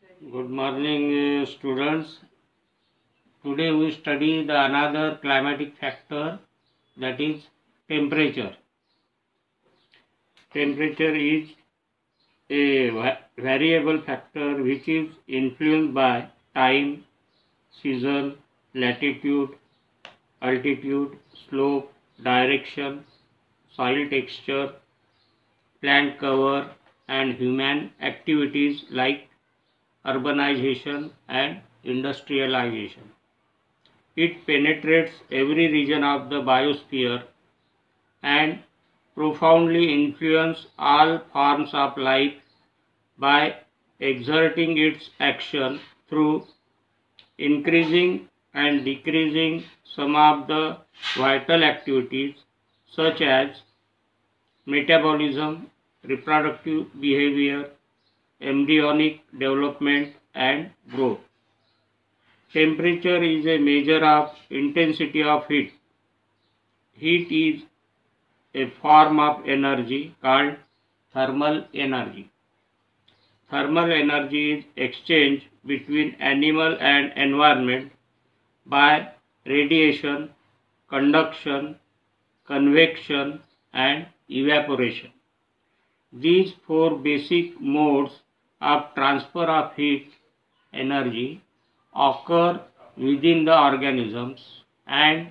Good morning, students. Today we study the another climatic factor, that is temperature. Temperature is a variable factor which is influenced by time, season, latitude, altitude, slope, direction, soil texture, plant cover, and human activities like urbanization and industrialization. It penetrates every region of the biosphere and profoundly influences all forms of life by exerting its action through increasing and decreasing some of the vital activities such as metabolism, reproductive behavior, embryonic development, and growth. Temperature is a measure of intensity of heat. Heat is a form of energy called thermal energy. Thermal energy is exchanged between animal and environment by radiation, conduction, convection, and evaporation. These four basic modes of transfer of heat energy occur within the organisms and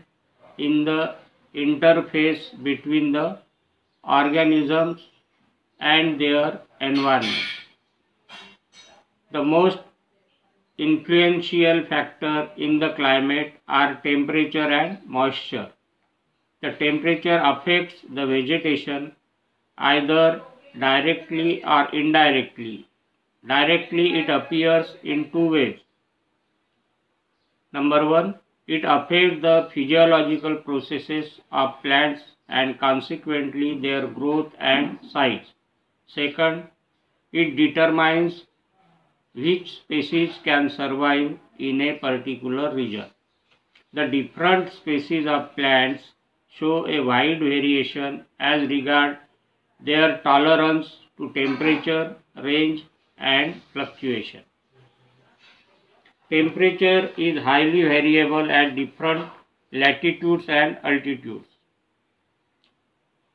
in the interface between the organisms and their environment. The most influential factor in the climate are temperature and moisture. The temperature affects the vegetation either directly or indirectly. Directly, it appears in two ways. Number one, it affects the physiological processes of plants and consequently their growth and size. Second, it determines which species can survive in a particular region. The different species of plants show a wide variation as regards their tolerance to temperature, range, and fluctuation. Temperature is highly variable at different latitudes and altitudes.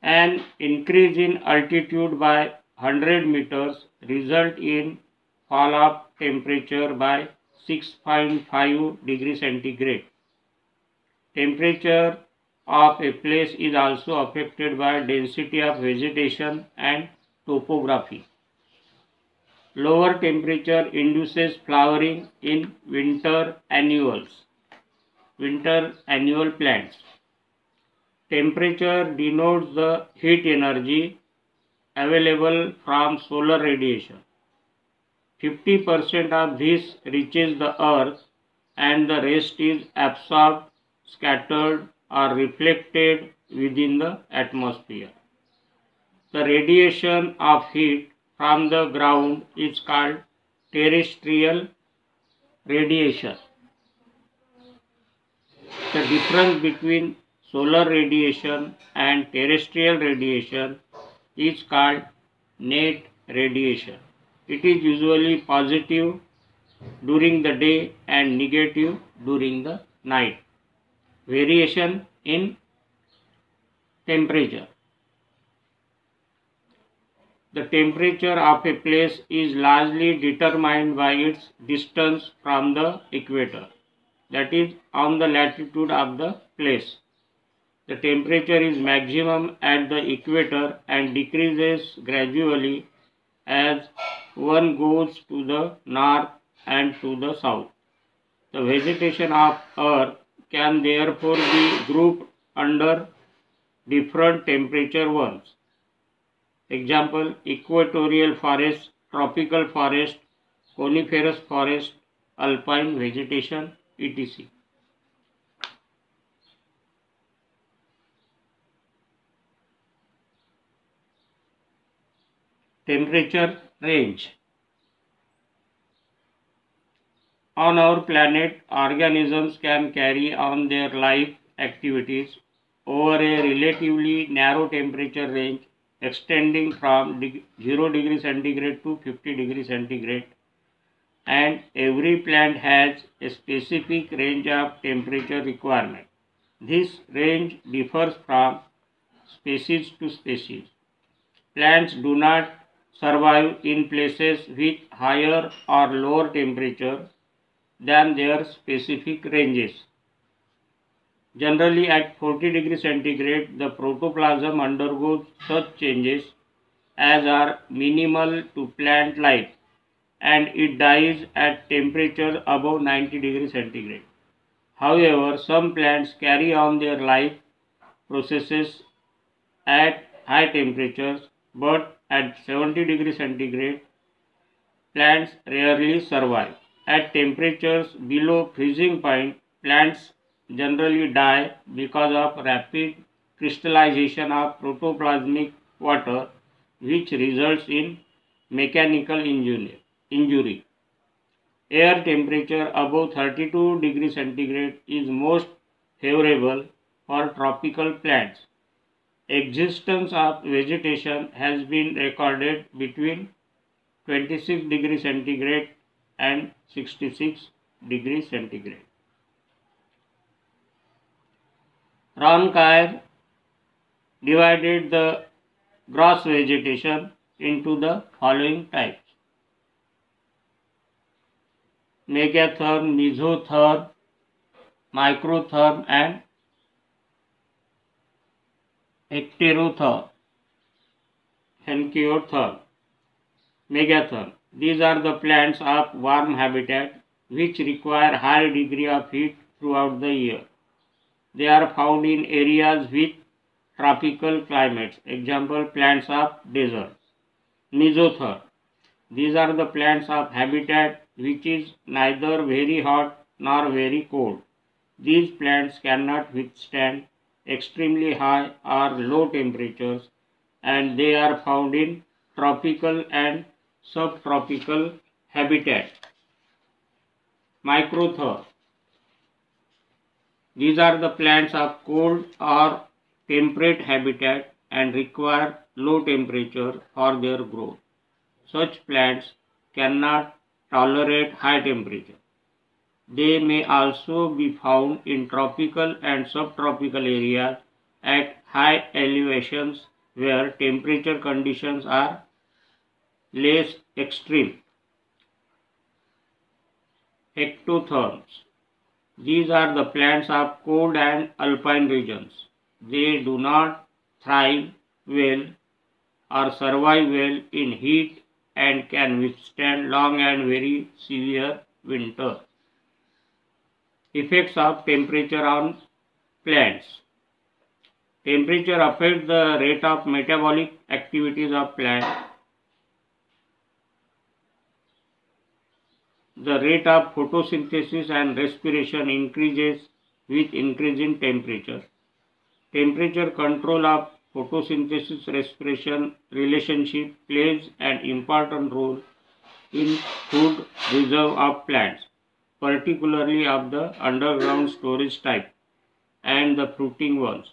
An increase in altitude by 100 meters results in fall of temperature by 6.5 degrees centigrade. Temperature of a place is also affected by density of vegetation and topography. Lower temperature induces flowering in winter annual plants. Temperature denotes the heat energy available from solar radiation. 50% of this reaches the earth and the rest is absorbed, scattered, or reflected within the atmosphere. The radiation of heat from the ground is called terrestrial radiation. The difference between solar radiation and terrestrial radiation is called net radiation. It is usually positive during the day and negative during the night. Variation in temperature. The temperature of a place is largely determined by its distance from the equator, that is, on the latitude of the place. The temperature is maximum at the equator and decreases gradually as one goes to the north and to the south. The vegetation of Earth can therefore be grouped under different temperature zones. Example: equatorial forest, tropical forest, coniferous forest, alpine vegetation, etc. Temperature range. On our planet, organisms can carry on their life activities over a relatively narrow temperature range extending from 0 degree centigrade to 50 degree centigrade. and every plant has a specific range of temperature requirement. This range differs from species to species. Plants do not survive in places with higher or lower temperature than their specific ranges. Generally, at 40 degrees centigrade, the protoplasm undergoes such changes as are minimal to plant life, and it dies at temperatures above 90 degrees centigrade. However, some plants carry on their life processes at high temperatures, but at 70 degrees centigrade, plants rarely survive. At temperatures below freezing point, plants generally die because of rapid crystallization of protoplasmic water, which results in mechanical injury. Air temperature above 32 degrees centigrade is most favorable for tropical plants. Existence of vegetation has been recorded between 26 degrees centigrade and 66 degrees centigrade. Ron Cair divided the gross vegetation into the following types: megatherm, mesotherm, microtherm and heterotherm. Megatherm. These are the plants of warm habitat which require high degree of heat throughout the year. They are found in areas with tropical climates. Example, plants of desert. Mesotherm. These are the plants of habitat which is neither very hot nor very cold. These plants cannot withstand extremely high or low temperatures, and they are found in tropical and subtropical habitat. Microtherm. These are the plants of cold or temperate habitat and require low temperature for their growth. Such plants cannot tolerate high temperature. They may also be found in tropical and subtropical areas at high elevations where temperature conditions are less extreme. Ectotherms. These are the plants of cold and alpine regions. They do not thrive well or survive well in heat and can withstand long and very severe winter. Effects of temperature on plants. Temperature affects the rate of metabolic activities of plants. The rate of photosynthesis and respiration increases with increasing temperature. Temperature control of photosynthesis respiration relationship plays an important role in food reserve of plants, particularly of the underground storage type and the fruiting ones.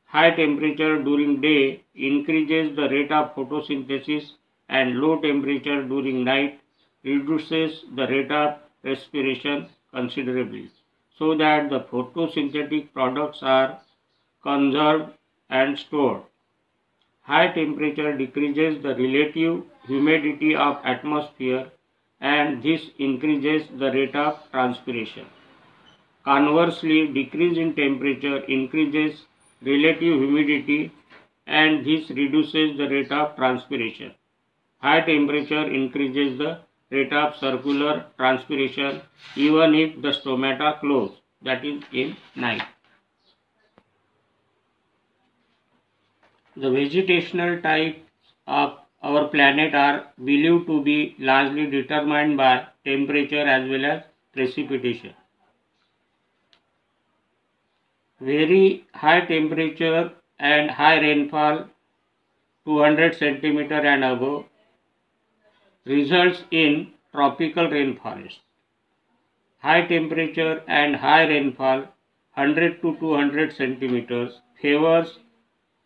High temperature during day increases the rate of photosynthesis, and low temperature during night reduces the rate of respiration considerably, so that the photosynthetic products are conserved and stored. High temperature decreases the relative humidity of atmosphere, and this increases the rate of transpiration. Conversely, decrease in temperature increases relative humidity, and this reduces the rate of transpiration. High temperature increases the rate of circular transpiration even if the stomata close, that is in night. The vegetational types of our planet are believed to be largely determined by temperature as well as precipitation. Very high temperature and high rainfall, 200 centimeter and above, results in tropical rainforest. High temperature and high rainfall, 100 to 200 centimeters, favors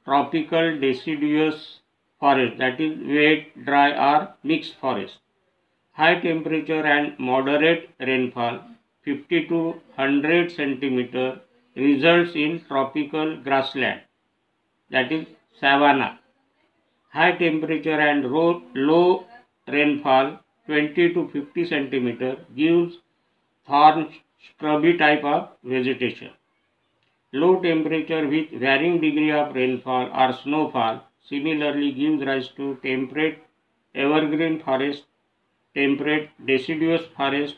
tropical deciduous forest, that is wet, dry or mixed forest. High temperature and moderate rainfall 50 to 100 centimeter results in tropical grassland, that is savanna. High temperature and low rainfall 20 to 50 centimeter gives thorn scrubby type of vegetation. Low temperature with varying degree of rainfall or snowfall similarly gives rise to temperate evergreen forest, temperate deciduous forest,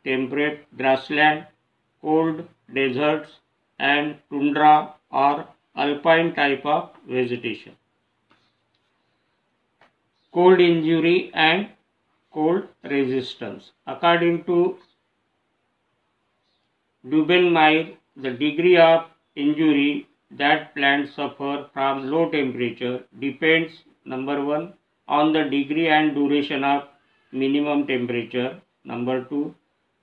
temperate grassland, cold deserts, and tundra or alpine type of vegetation. Cold injury and cold resistance. According to Dubenmeyer, the degree of injury that plants suffer from low temperature depends, number 1, on the degree and duration of minimum temperature, number 2,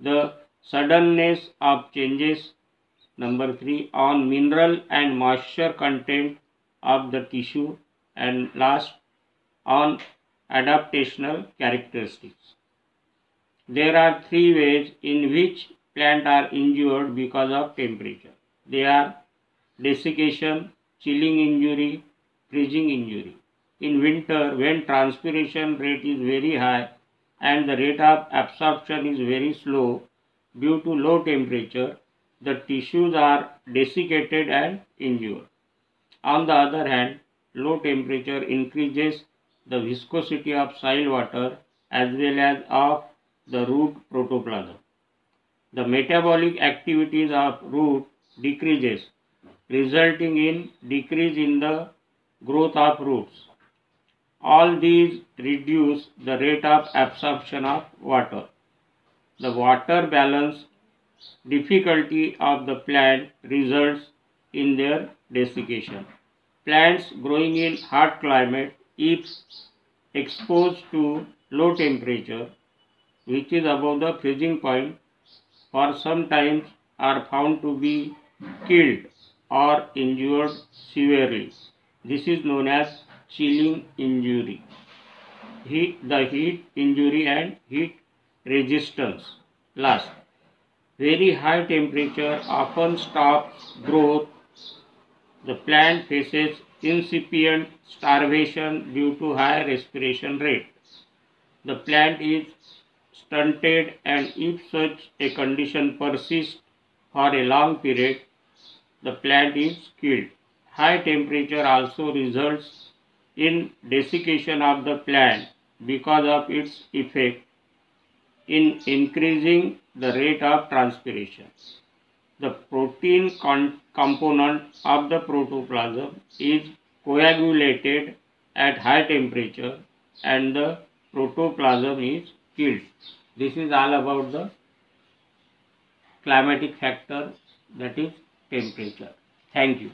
the suddenness of changes, number 3, on mineral and moisture content of the tissue, and last, on adaptational characteristics. There are three ways in which plants are injured because of temperature. They are desiccation, chilling injury, freezing injury. In winter, when transpiration rate is very high and the rate of absorption is very slow due to low temperature, the tissues are desiccated and injured. On the other hand, low temperature increases the viscosity of soil water as well as of the root protoplasm. The metabolic activities of root decreases, resulting in decrease in the growth of roots. All these reduce the rate of absorption of water. The water balance difficulty of the plant results in their desiccation. Plants growing in hot climate, if exposed to low temperature, which is above the freezing point, for some time are found to be killed or injured severely. This is known as chilling injury. The heat injury and heat resistance. Last, very high temperature often stops growth. The plant faces incipient starvation due to high respiration rate. The plant is stunted, and if such a condition persists for a long period, the plant is killed. High temperature also results in desiccation of the plant because of its effect in increasing the rate of transpiration. The protein component of the protoplasm is coagulated at high temperature and the protoplasm is killed. This is all about the climatic factor, that is temperature. Thank you.